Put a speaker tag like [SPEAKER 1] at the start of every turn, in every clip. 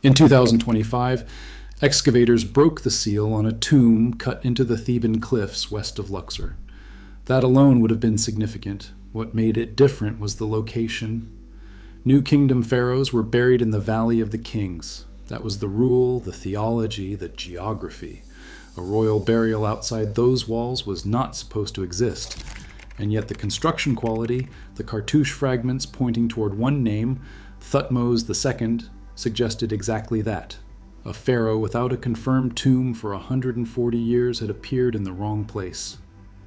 [SPEAKER 1] In 2025, excavators broke the seal on a tomb cut into the Theban cliffs west of Luxor. That alone would have been significant. What made it different was the location. New Kingdom pharaohs were buried in the Valley of the Kings. That was the rule, the theology, the geography. A royal burial outside those walls was not supposed to exist. And yet the construction quality, the cartouche fragments pointing toward one name, Thutmose II, suggested exactly that. A pharaoh without a confirmed tomb for 140 years had appeared in the wrong place.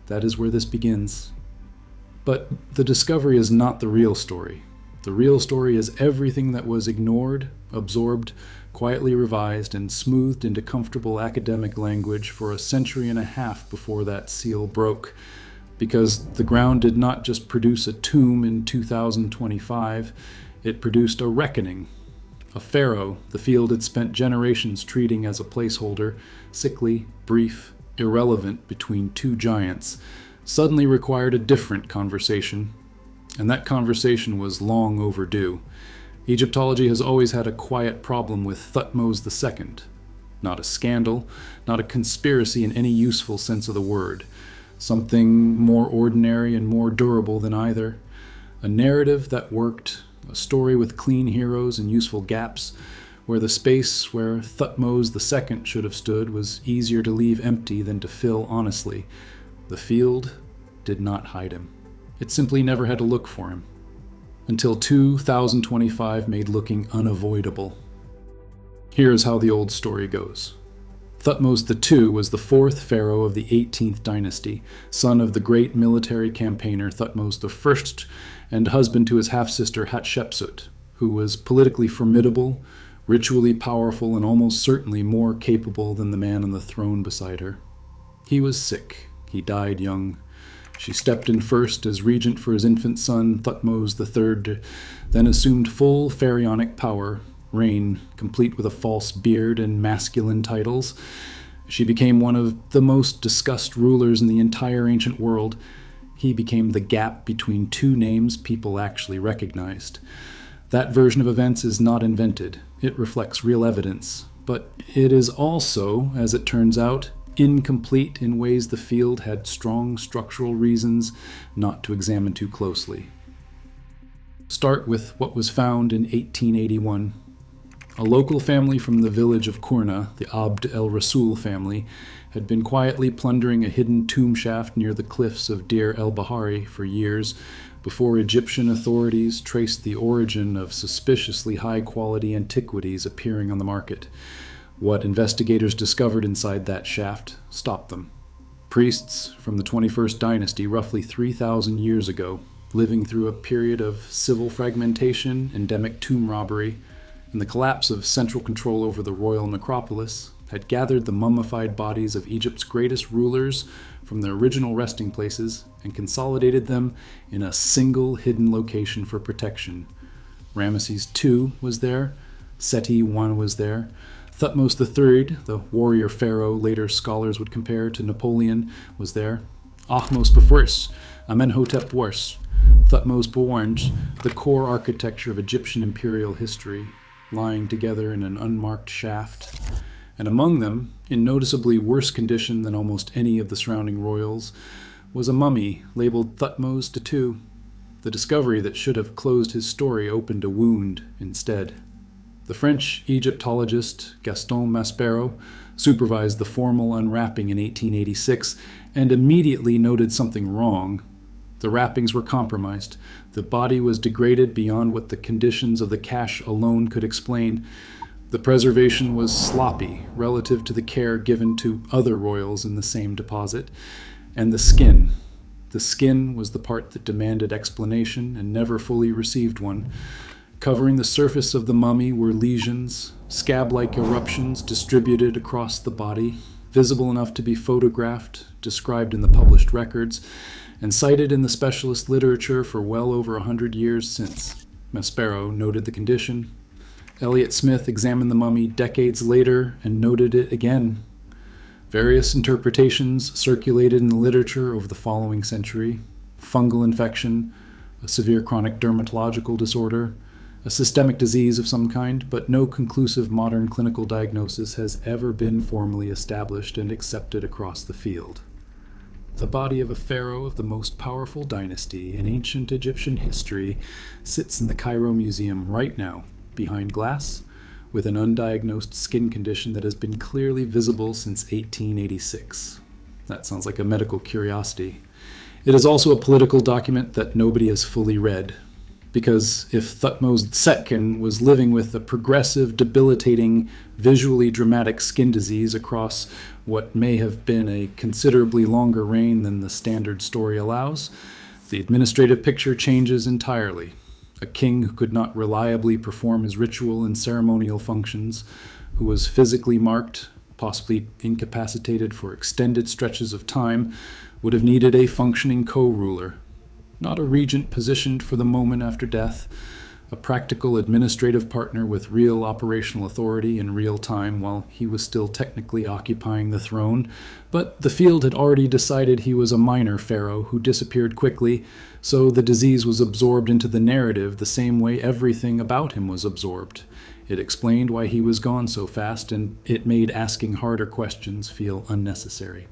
[SPEAKER 1] That is where this begins. But the discovery is not the real story. The real story is everything that was ignored, absorbed, quietly revised, and smoothed into comfortable academic language for a century and a half before that seal broke. Because the ground did not just produce a tomb in 2025, it produced a reckoning. A pharaoh the field had spent generations treating as a placeholder, sickly, brief, irrelevant between two giants, suddenly required a different conversation. And that conversation was long overdue. Egyptology has always had a quiet problem with Thutmose II. Not a scandal, not a conspiracy in any useful sense of the word. Something more ordinary and more durable than either. A narrative that worked, a story with clean heroes and useful gaps, where the space where Thutmose II should have stood was easier to leave empty than to fill honestly. The field did not hide him. It simply never had to look for him. Until 2025 made looking unavoidable. Here is how the old story goes. Thutmose II was the fourth pharaoh of the 18th dynasty, son of the great military campaigner Thutmose I, and husband to his half-sister Hatshepsut, who was politically formidable, ritually powerful, and almost certainly more capable than the man on the throne beside her. He was sick. He died young. She stepped in first as regent for his infant son, Thutmose III, then assumed full pharaonic power, reign, complete with a false beard and masculine titles. She became one of the most discussed rulers in the entire ancient world. He became the gap between two names people actually recognized. That version of events is not invented. It reflects real evidence. But it is also, as it turns out, incomplete in ways the field had strong structural reasons not to examine too closely. Start with what was found in 1881. A local family from the village of Kurna, the Abd el-Rasul family, had been quietly plundering a hidden tomb shaft near the cliffs of Deir el-Bahari for years before Egyptian authorities traced the origin of suspiciously high-quality antiquities appearing on the market. What investigators discovered inside that shaft stopped them. Priests from the 21st dynasty, roughly 3,000 years ago, living through a period of civil fragmentation, endemic tomb robbery, and the collapse of central control over the royal necropolis, had gathered the mummified bodies of Egypt's greatest rulers from their original resting places and consolidated them in a single hidden location for protection. Ramesses II was there, Seti I was there, Thutmose III, the warrior pharaoh later scholars would compare to Napoleon, was there, Ahmose I, Amenhotep I, Thutmose I, the core architecture of Egyptian imperial history, lying together in an unmarked shaft. And among them, in noticeably worse condition than almost any of the surrounding royals, was a mummy labeled Thutmose II. The discovery that should have closed his story opened a wound instead. The French Egyptologist Gaston Maspero supervised the formal unwrapping in 1886 and immediately noted something wrong. The wrappings were compromised. The body was degraded beyond what the conditions of the cache alone could explain. The preservation was sloppy relative to the care given to other royals in the same deposit. And the skin. The skin was the part that demanded explanation and never fully received one. Covering the surface of the mummy were lesions, scab-like eruptions distributed across the body, visible enough to be photographed, described in the published records, and cited in the specialist literature for well over 100 years since. Maspero noted the condition. Elliot Smith examined the mummy decades later and noted it again. Various interpretations circulated in the literature over the following century: fungal infection, a severe chronic dermatological disorder, a systemic disease of some kind, but no conclusive modern clinical diagnosis has ever been formally established and accepted across the field. The body of a pharaoh of the most powerful dynasty in ancient Egyptian history sits in the Cairo Museum right now, behind glass, with an undiagnosed skin condition that has been clearly visible since 1886. That sounds like a medical curiosity. It is also a political document that nobody has fully read, because if Thutmose II was living with a progressive, debilitating, visually dramatic skin disease across what may have been a considerably longer reign than the standard story allows, the administrative picture changes entirely. A king who could not reliably perform his ritual and ceremonial functions, who was physically marked, possibly incapacitated for extended stretches of time, would have needed a functioning co-ruler, not a regent positioned for the moment after death, a practical administrative partner with real operational authority in real time while he was still technically occupying the throne. But the field had already decided he was a minor pharaoh who disappeared quickly, so the disease was absorbed into the narrative the same way everything about him was absorbed. It explained why he was gone so fast, and it made asking harder questions feel unnecessary.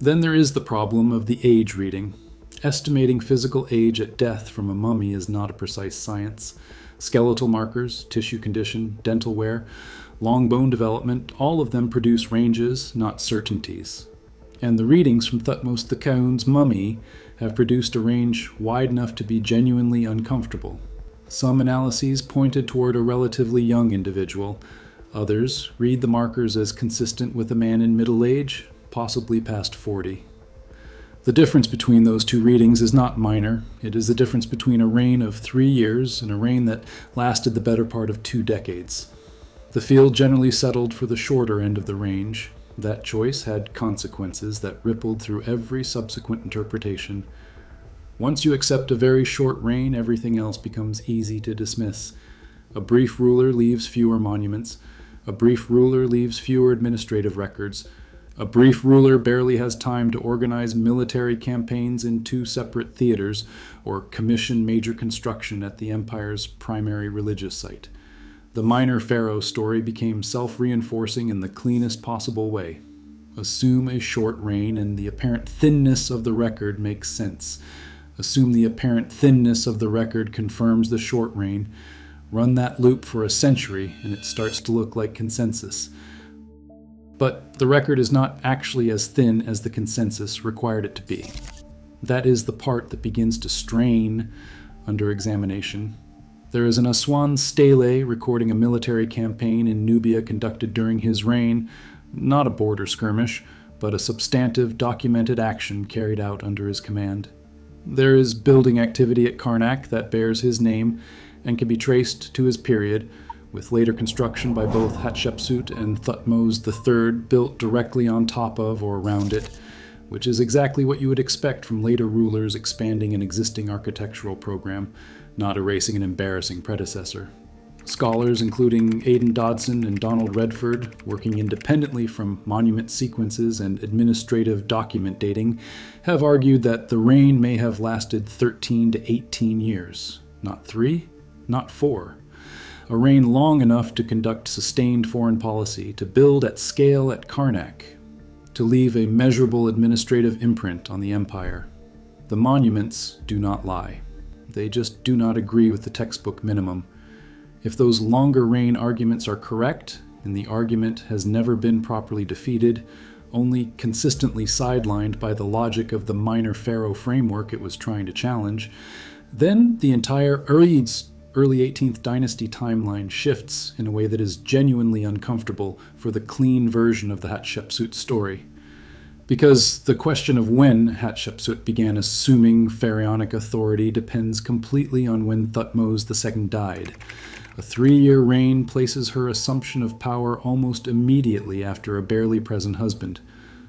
[SPEAKER 1] Then there is the problem of the age reading. Estimating physical age at death from a mummy is not a precise science. Skeletal markers, tissue condition, dental wear, long bone development, all of them produce ranges, not certainties. And the readings from Thutmose II's mummy have produced a range wide enough to be genuinely uncomfortable. Some analyses pointed toward a relatively young individual. Others read the markers as consistent with a man in middle age, possibly past 40. The difference between those two readings is not minor. It is the difference between a reign of 3 years and a reign that lasted the better part of 2 decades. The field generally settled for the shorter end of the range. That choice had consequences that rippled through every subsequent interpretation. Once you accept a very short reign, everything else becomes easy to dismiss. A brief ruler leaves fewer monuments. A brief ruler leaves fewer administrative records. A brief ruler barely has time to organize military campaigns in 2 separate theaters or commission major construction at the empire's primary religious site. The minor pharaoh story became self-reinforcing in the cleanest possible way. Assume a short reign and the apparent thinness of the record makes sense. Assume the apparent thinness of the record confirms the short reign. Run that loop for a century and it starts to look like consensus. But the record is not actually as thin as the consensus required it to be. That is the part that begins to strain under examination. There is an Aswan stele recording a military campaign in Nubia conducted during his reign, not a border skirmish, but a substantive documented action carried out under his command. There is building activity at Karnak that bears his name and can be traced to his period, with later construction by both Hatshepsut and Thutmose III built directly on top of or around it, which is exactly what you would expect from later rulers expanding an existing architectural program, not erasing an embarrassing predecessor. Scholars, including Aidan Dodson and Donald Redford, working independently from monument sequences and administrative document dating, have argued that the reign may have lasted 13 to 18 years. Not 3, not 4. A reign long enough to conduct sustained foreign policy, to build at scale at Karnak, to leave a measurable administrative imprint on the empire. The monuments do not lie. They just do not agree with the textbook minimum. If those longer reign arguments are correct, and the argument has never been properly defeated, only consistently sidelined by the logic of the minor pharaoh framework it was trying to challenge, then the entire early 18th dynasty timeline shifts in a way that is genuinely uncomfortable for the clean version of the Hatshepsut story. Because the question of when Hatshepsut began assuming pharaonic authority depends completely on when Thutmose II died. A 3-year reign places her assumption of power almost immediately after a barely present husband.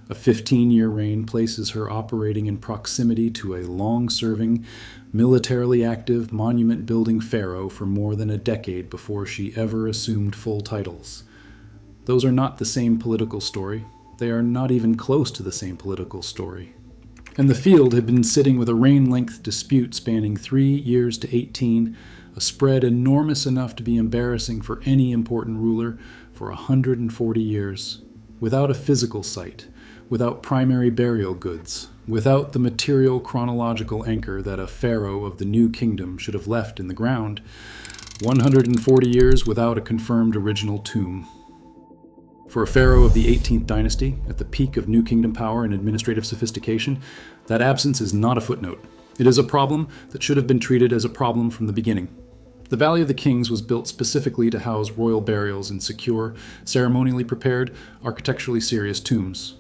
[SPEAKER 1] A 15-year reign places her operating in proximity to a long-serving, militarily active, monument-building pharaoh for more than a decade before she ever assumed full titles. Those are not the same political story. They are not even close to the same political story. And the field had been sitting with a reign-length dispute spanning 3 years to 18, a spread enormous enough to be embarrassing for any important ruler for 140 years, without a physical site, without primary burial goods, without the material chronological anchor that a pharaoh of the new kingdom should have left in the ground, 140 years without a confirmed original tomb. For a pharaoh of the 18th dynasty, at the peak of New Kingdom power and administrative sophistication, that absence is not a footnote. It is a problem that should have been treated as a problem from the beginning. The Valley of the Kings was built specifically to house royal burials in secure, ceremonially prepared, architecturally serious tombs.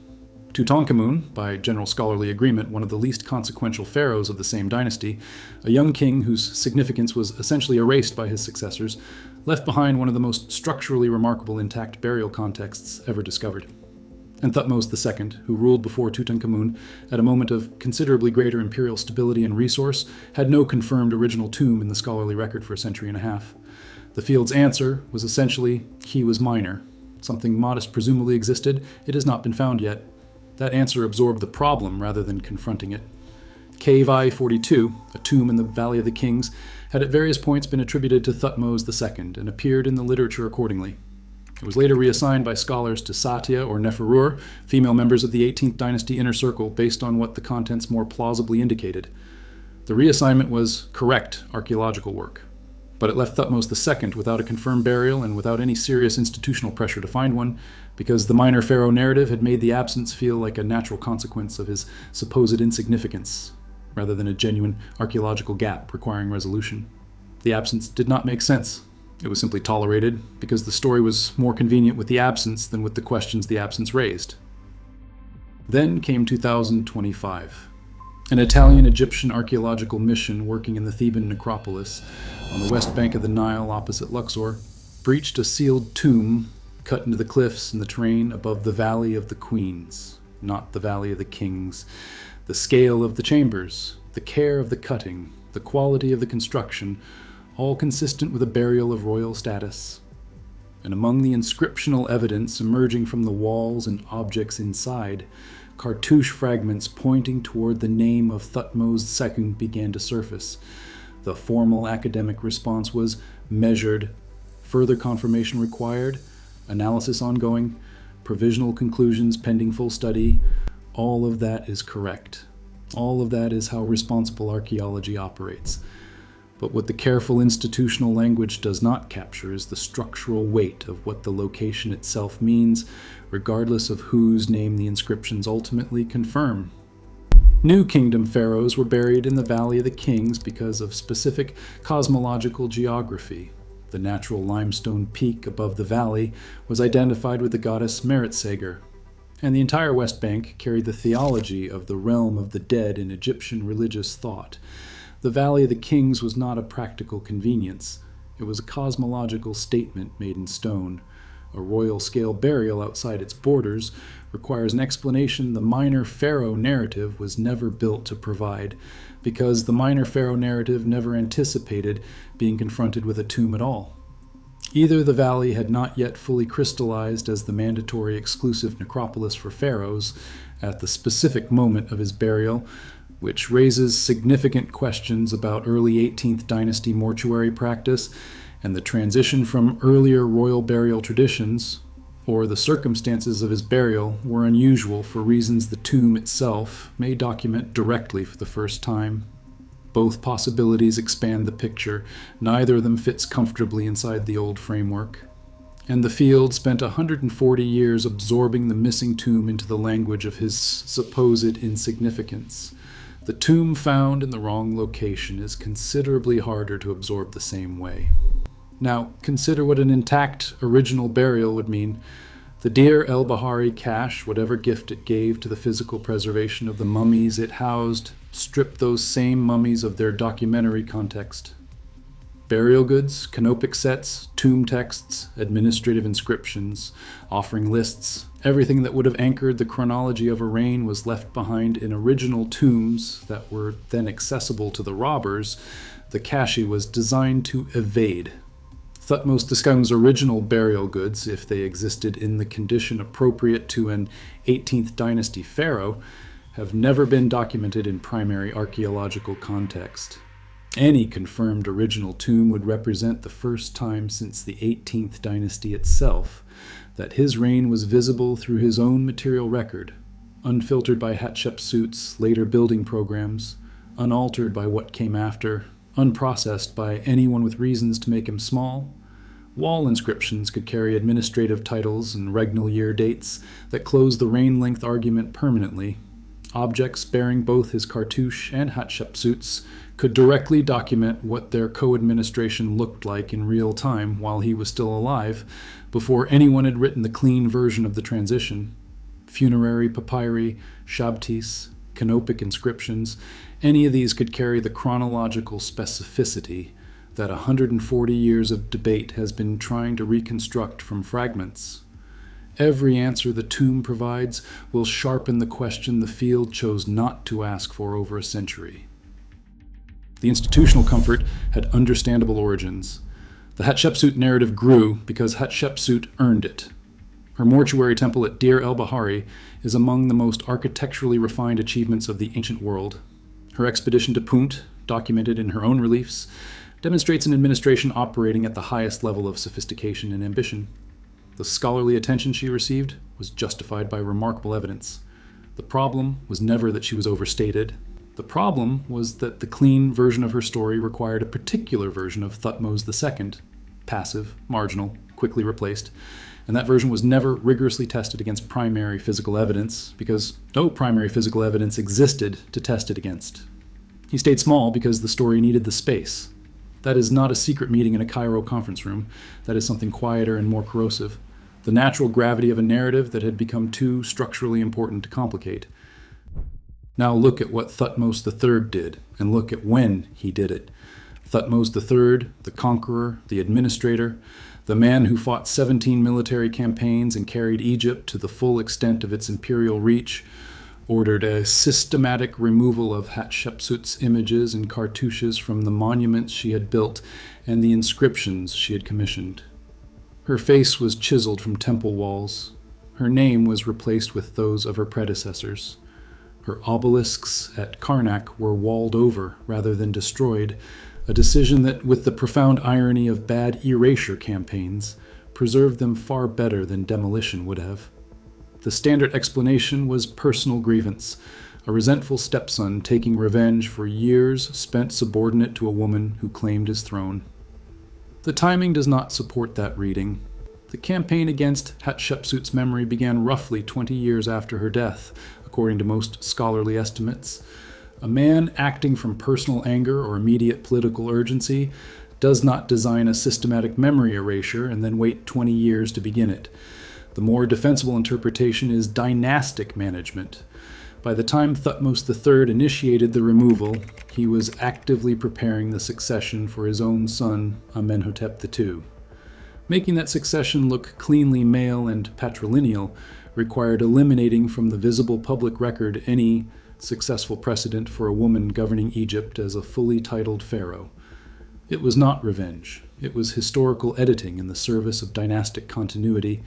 [SPEAKER 1] Tutankhamun, by general scholarly agreement, one of the least consequential pharaohs of the same dynasty, a young king whose significance was essentially erased by his successors, left behind one of the most structurally remarkable intact burial contexts ever discovered. And Thutmose II, who ruled before Tutankhamun at a moment of considerably greater imperial stability and resource, had no confirmed original tomb in the scholarly record for a century and a half. The field's answer was essentially, he was minor. Something modest presumably existed, it has not been found yet. That answer absorbed the problem rather than confronting it. Cave I-42, a tomb in the Valley of the Kings, had at various points been attributed to Thutmose II and appeared in the literature accordingly. It was later reassigned by scholars to Satya or Neferur, female members of the 18th dynasty inner circle, based on what the contents more plausibly indicated. The reassignment was correct archaeological work, but it left Thutmose II without a confirmed burial and without any serious institutional pressure to find one, because the minor pharaoh narrative had made the absence feel like a natural consequence of his supposed insignificance, rather than a genuine archaeological gap requiring resolution. The absence did not make sense. It was simply tolerated because the story was more convenient with the absence than with the questions the absence raised. Then came 2025. An Italian-Egyptian archaeological mission working in the Theban necropolis on the west bank of the Nile opposite Luxor breached a sealed tomb cut into the cliffs in the terrain above the Valley of the Queens, not the Valley of the Kings. The scale of the chambers, the care of the cutting, the quality of the construction, all consistent with a burial of royal status. And among the inscriptional evidence emerging from the walls and objects inside, cartouche fragments pointing toward the name of Thutmose II began to surface. The formal academic response was measured, further confirmation required, analysis ongoing, provisional conclusions pending full study. All of that is correct. All of that is how responsible archaeology operates. But what the careful institutional language does not capture is the structural weight of what the location itself means, regardless of whose name the inscriptions ultimately confirm. New Kingdom pharaohs were buried in the Valley of the Kings because of specific cosmological geography. The natural limestone peak above the valley was identified with the goddess Meretseger, and the entire West Bank carried the theology of the realm of the dead in Egyptian religious thought. The Valley of the Kings was not a practical convenience. It was a cosmological statement made in stone. A royal-scale burial outside its borders requires an explanation the minor pharaoh narrative was never built to provide, because the minor pharaoh narrative never anticipated being confronted with a tomb at all. Either the valley had not yet fully crystallized as the mandatory exclusive necropolis for pharaohs at the specific moment of his burial, which raises significant questions about early 18th dynasty mortuary practice and the transition from earlier royal burial traditions, or the circumstances of his burial were unusual for reasons the tomb itself may document directly for the first time. Both possibilities expand the picture. Neither of them fits comfortably inside the old framework. And the field spent 140 years absorbing the missing tomb into the language of his supposed insignificance. The tomb found in the wrong location is considerably harder to absorb the same way. Now, consider what an intact, original burial would mean. The dear el-bahari cache, whatever gift it gave to the physical preservation of the mummies it housed, stripped those same mummies of their documentary context. Burial goods, canopic sets, tomb texts, administrative inscriptions, offering lists, everything that would have anchored the chronology of a reign was left behind in original tombs that were then accessible to the robbers the cache was designed to evade. Thutmose II's original burial goods, if they existed in the condition appropriate to an 18th dynasty pharaoh, have never been documented in primary archaeological context. Any confirmed original tomb would represent the first time since the 18th dynasty itself that his reign was visible through his own material record, unfiltered by Hatshepsut's later building programs, unaltered by what came after, unprocessed by anyone with reasons to make him small. Wall inscriptions could carry administrative titles and regnal year dates that closed the reign-length argument permanently. Objects bearing both his cartouche and Hatshepsut's could directly document what their co-administration looked like in real time while he was still alive, before anyone had written the clean version of the transition. Funerary papyri, shabtis, canopic inscriptions, any of these could carry the chronological specificity that 140 years of debate has been trying to reconstruct from fragments. Every answer the tomb provides will sharpen the question the field chose not to ask for over a century. The institutional comfort had understandable origins. The Hatshepsut narrative grew because Hatshepsut earned it. Her mortuary temple at Deir el-Bahari is among the most architecturally refined achievements of the ancient world. Her expedition to Punt, documented in her own reliefs, demonstrates an administration operating at the highest level of sophistication and ambition. The scholarly attention she received was justified by remarkable evidence. The problem was never that she was overstated. The problem was that the clean version of her story required a particular version of Thutmose II, passive, marginal, quickly replaced, and that version was never rigorously tested against primary physical evidence because no primary physical evidence existed to test it against. He stayed small because the story needed the space. That is not a secret meeting in a Cairo conference room. That is something quieter and more corrosive. The natural gravity of a narrative that had become too structurally important to complicate. Now look at what Thutmose III did, and look at when he did it. Thutmose III, the conqueror, the administrator, the man who fought 17 military campaigns and carried Egypt to the full extent of its imperial reach, ordered a systematic removal of Hatshepsut's images and cartouches from the monuments she had built and the inscriptions she had commissioned. Her face was chiseled from temple walls. Her name was replaced with those of her predecessors. Her obelisks at Karnak were walled over rather than destroyed, a decision that, with the profound irony of bad erasure campaigns, preserved them far better than demolition would have. The standard explanation was personal grievance, a resentful stepson taking revenge for years spent subordinate to a woman who claimed his throne. The timing does not support that reading. The campaign against Hatshepsut's memory began roughly 20 years after her death, according to most scholarly estimates. A man acting from personal anger or immediate political urgency does not design a systematic memory erasure and then wait 20 years to begin it. The more defensible interpretation is dynastic management. By the time Thutmose III initiated the removal, he was actively preparing the succession for his own son, Amenhotep II. Making that succession look cleanly male and patrilineal required eliminating from the visible public record any successful precedent for a woman governing Egypt as a fully titled pharaoh. It was not revenge. It was historical editing in the service of dynastic continuity,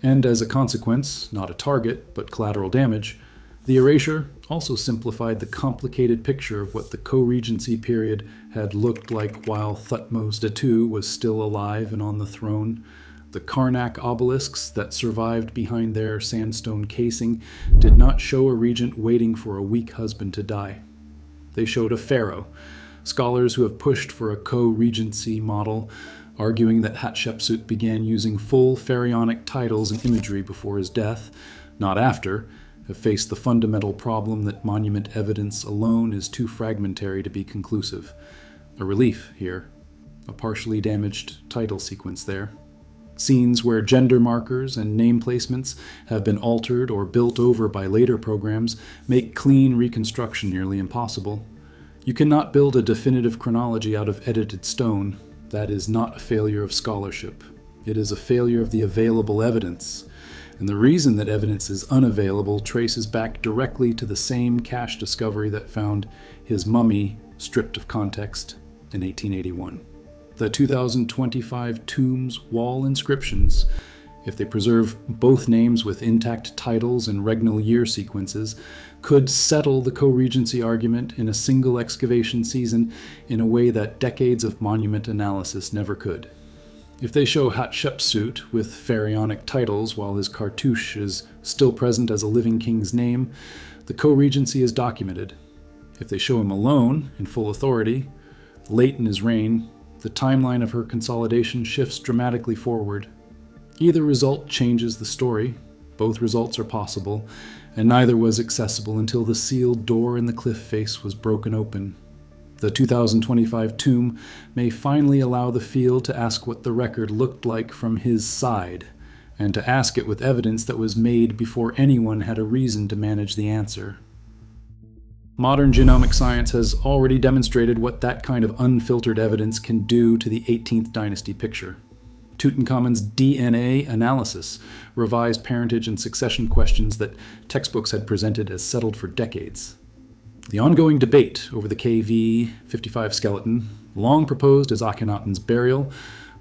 [SPEAKER 1] and as a consequence, not a target, but collateral damage, the erasure also simplified the complicated picture of what the co-regency period had looked like while Thutmose II was still alive and on the throne. The Karnak obelisks that survived behind their sandstone casing did not show a regent waiting for a weak husband to die. They showed a pharaoh. Scholars who have pushed for a co-regency model, arguing that Hatshepsut began using full pharaonic titles and imagery before his death, not after, have faced the fundamental problem that monument evidence alone is too fragmentary to be conclusive. A relief here, a partially damaged title sequence there. Scenes where gender markers and name placements have been altered or built over by later programs make clean reconstruction nearly impossible. You cannot build a definitive chronology out of edited stone. That is not a failure of scholarship. It is a failure of the available evidence. And the reason that evidence is unavailable traces back directly to the same cache discovery that found his mummy stripped of context in 1881. The 2025 tomb's wall inscriptions if they preserve both names with intact titles and regnal year sequences, could settle the co-regency argument in a single excavation season in a way that decades of monument analysis never could. If they show Hatshepsut with pharaonic titles while his cartouche is still present as a living king's name, the co-regency is documented. If they show him alone, in full authority, late in his reign, the timeline of her consolidation shifts dramatically forward. Either result changes the story. Both results are possible, and neither was accessible until the sealed door in the cliff face was broken open. The 2025 tomb may finally allow the field to ask what the record looked like from his side, and to ask it with evidence that was made before anyone had a reason to manage the answer. Modern genomic science has already demonstrated what that kind of unfiltered evidence can do to the 18th dynasty picture. Tutankhamun's DNA analysis revised parentage and succession questions that textbooks had presented as settled for decades. The ongoing debate over the KV-55 skeleton, long proposed as Akhenaten's burial,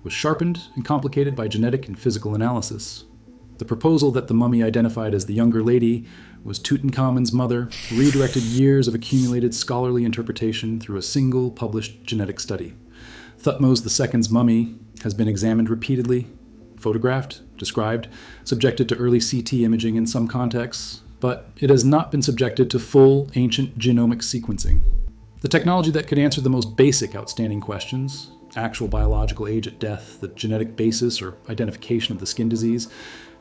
[SPEAKER 1] was sharpened and complicated by genetic and physical analysis. The proposal that the mummy identified as the younger lady was Tutankhamun's mother redirected years of accumulated scholarly interpretation through a single published genetic study. Thutmose II's mummy has been examined repeatedly, photographed, described, subjected to early CT imaging in some contexts, but it has not been subjected to full ancient genomic sequencing. The technology that could answer the most basic outstanding questions, actual biological age at death, the genetic basis or identification of the skin disease,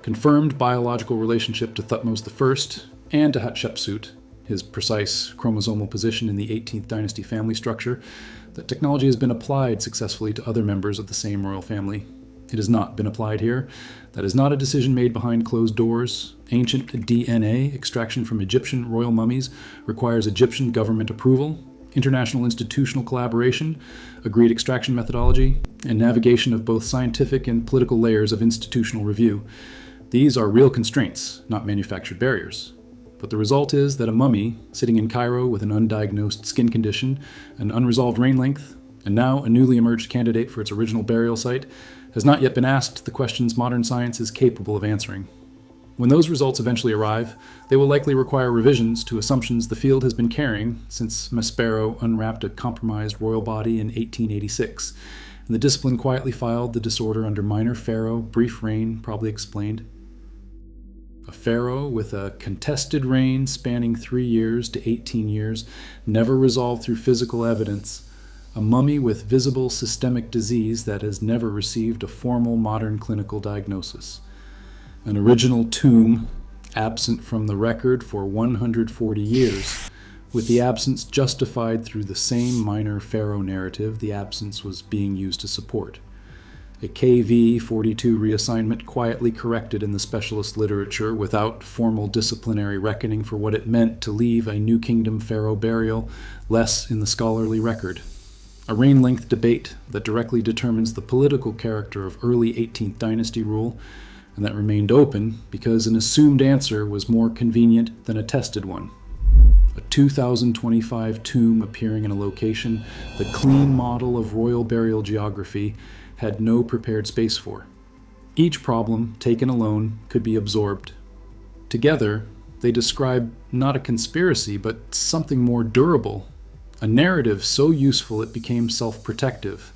[SPEAKER 1] confirmed biological relationship to Thutmose I and to Hatshepsut, his precise chromosomal position in the 18th dynasty family structure, that technology has been applied successfully to other members of the same royal family. It has not been applied here. That is not a decision made behind closed doors. Ancient DNA extraction from Egyptian royal mummies requires Egyptian government approval, international institutional collaboration, agreed extraction methodology, and navigation of both scientific and political layers of institutional review. These are real constraints, not manufactured barriers. But the result is that a mummy sitting in Cairo with an undiagnosed skin condition, an unresolved reign length, and now a newly emerged candidate for its original burial site, has not yet been asked the questions modern science is capable of answering. When those results eventually arrive, they will likely require revisions to assumptions the field has been carrying since Maspero unwrapped a compromised royal body in 1886, and the discipline quietly filed the disorder under minor pharaoh, brief reign, probably explained. A pharaoh with a contested reign spanning 3 years to 18 years, never resolved through physical evidence. A mummy with visible systemic disease that has never received a formal modern clinical diagnosis. An original tomb absent from the record for 140 years, with the absence justified through the same minor pharaoh narrative the absence was being used to support. A KV-42 reassignment quietly corrected in the specialist literature without formal disciplinary reckoning for what it meant to leave a New Kingdom pharaoh burial less in the scholarly record. A reign-length debate that directly determines the political character of early 18th dynasty rule, and that remained open because an assumed answer was more convenient than a tested one. A 2025 tomb appearing in a location the clean model of royal burial geography had no prepared space for. Each problem, taken alone, could be absorbed. Together, they describe not a conspiracy, but something more durable. A narrative so useful it became self-protective.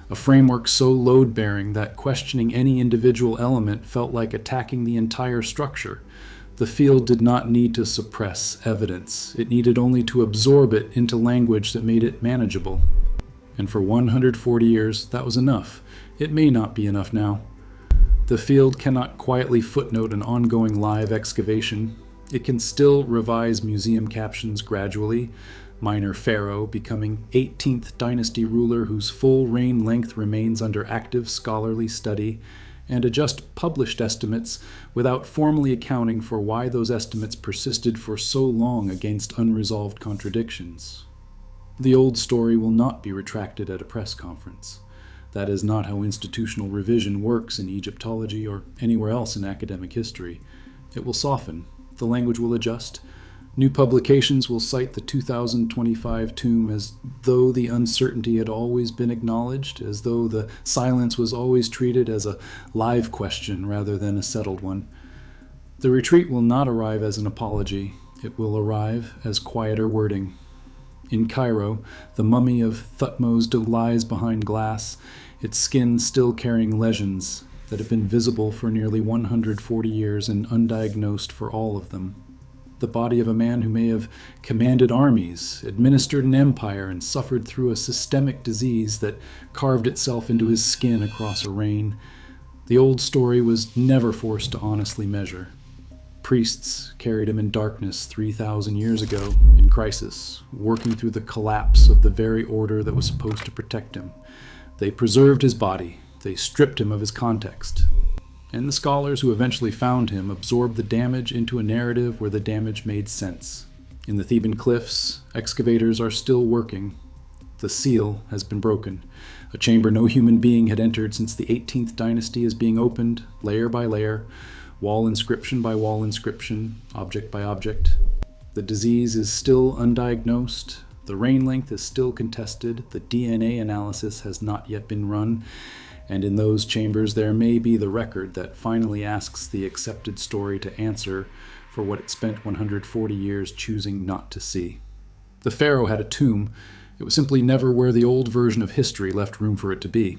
[SPEAKER 1] A framework so load-bearing that questioning any individual element felt like attacking the entire structure. The field did not need to suppress evidence. It needed only to absorb it into language that made it manageable. And for 140 years, that was enough. It may not be enough now. The field cannot quietly footnote an ongoing live excavation. It can still revise museum captions gradually, minor pharaoh becoming 18th dynasty ruler whose full reign length remains under active scholarly study, and adjust published estimates without formally accounting for why those estimates persisted for so long against unresolved contradictions. The old story will not be retracted at a press conference. That is not how institutional revision works in Egyptology or anywhere else in academic history. It will soften, the language will adjust, New publications will cite the 2025 tomb as though the uncertainty had always been acknowledged, as though the silence was always treated as a live question rather than a settled one. The retreat will not arrive as an apology. It will arrive as quieter wording. In Cairo, the mummy of Thutmose II lies behind glass, its skin still carrying lesions that have been visible for nearly 140 years and undiagnosed for all of them. The body of a man who may have commanded armies, administered an empire, and suffered through a systemic disease that carved itself into his skin across a reign. The old story was never forced to honestly measure. Priests carried him in darkness 3,000 years ago, in crisis, working through the collapse of the very order that was supposed to protect him. They preserved his body. They stripped him of his context. And the scholars who eventually found him absorbed the damage into a narrative where the damage made sense. In the Theban cliffs, excavators are still working. The seal has been broken. A chamber no human being had entered since the 18th dynasty is being opened, layer by layer, wall inscription by wall inscription, object by object. The disease is still undiagnosed. The reign length is still contested. The DNA analysis has not yet been run. And in those chambers there may be the record that finally asks the accepted story to answer for what it spent 140 years choosing not to see. The pharaoh had a tomb. It was simply never where the old version of history left room for it to be.